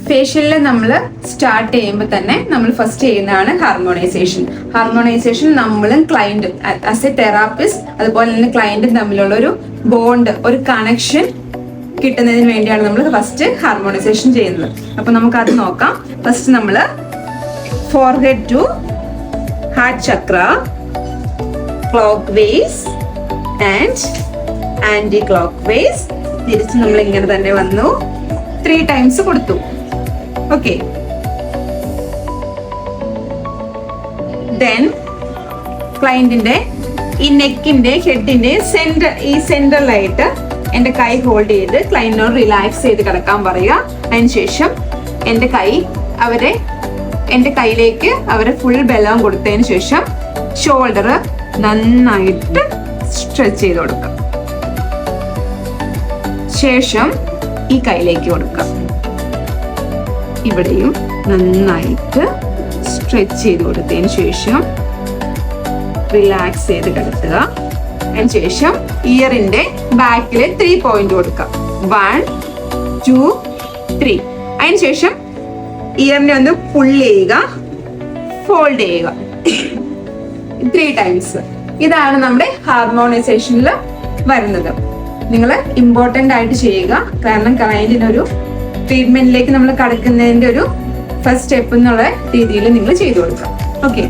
ഫേഷ്യലിൽ നമ്മൾ സ്റ്റാർട്ട് ചെയ്യുമ്പോൾ തന്നെ നമ്മൾ ഫസ്റ്റ് ചെയ്യുന്നതാണ് ഹാർമോണൈസേഷൻ. ഹാർമോണൈസേഷൻ നമ്മളും ക്ലയന്റും ആസ് എ തെറാപ്പിസ്റ്റ് അതുപോലെ തന്നെ ക്ലയന്റും തമ്മിലുള്ള ഒരു ബോണ്ട്, ഒരു കണക്ഷൻ കിട്ടുന്നതിന് വേണ്ടിയാണ് നമ്മൾ ഫസ്റ്റ് ഹാർമോണൈസേഷൻ ചെയ്യുന്നത്. അപ്പൊ നമുക്ക് അത് നോക്കാം. ഫസ്റ്റ് നമ്മൾ forehead to heart chakra, clockwise and anti clockwise, തിരിച്ച് നമ്മൾ ഇങ്ങനെ തന്നെ വന്നു 3 ടൈംസ് കൊടുത്തു. ഓക്കെ, ദെൻ ക്ലയന്റിന്റെ ഈ നെക്കിന്റെ ഹെഡിന്റെ സെന്ററിലായിട്ട് എന്റെ കൈ ഹോൾഡ് ചെയ്ത് ക്ലയന്റിനോട് റിലാക്സ് ചെയ്ത് കിടക്കാൻ പറയുക. അതിനുശേഷം എന്റെ കൈയിലേക്ക് അവരെ ഫുൾ ബലം കൊടുത്തതിന് ശേഷം ഷോൾഡർ നന്നായിട്ട് സ്ട്രെച്ച് ചെയ്ത് കൊടുക്കാം. ശേഷം ഈ കൈയിലേക്ക് കൊടുക്കാം. ഇവിടെയും നന്നായിട്ട് സ്ട്രെച്ച് ചെയ്ത് കൊടുത്തതിന് ശേഷം റിലാക്സ് ചെയ്ത് കിടത്തുക. അതിനുശേഷം ഇയറിന്റെ ബാക്കിൽ 3 പോയിന്റ് കൊടുക്കാം. 1 2 3. അതിനുശേഷം ഇയറിനെ ഒന്ന് പുൾ ചെയ്യുക, ഫോൾഡ് ചെയ്യുക 3 ടൈംസ്. ഇതാണ് നമ്മുടെ ഹാർമോണൈസേഷനിൽ വരുന്നത്. നിങ്ങൾ ഇമ്പോർട്ടൻ്റ് ആയിട്ട് ചെയ്യുക. കാരണം ക്ലയന്റിനൊരു ട്രീറ്റ്മെന്റിലേക്ക് നമ്മൾ കടക്കുന്നതിന്റെ ഒരു ഫസ്റ്റ് സ്റ്റെപ്പ് എന്നുള്ള രീതിയിൽ നിങ്ങൾ ചെയ്തു കൊടുക്കാം. ഓക്കെ.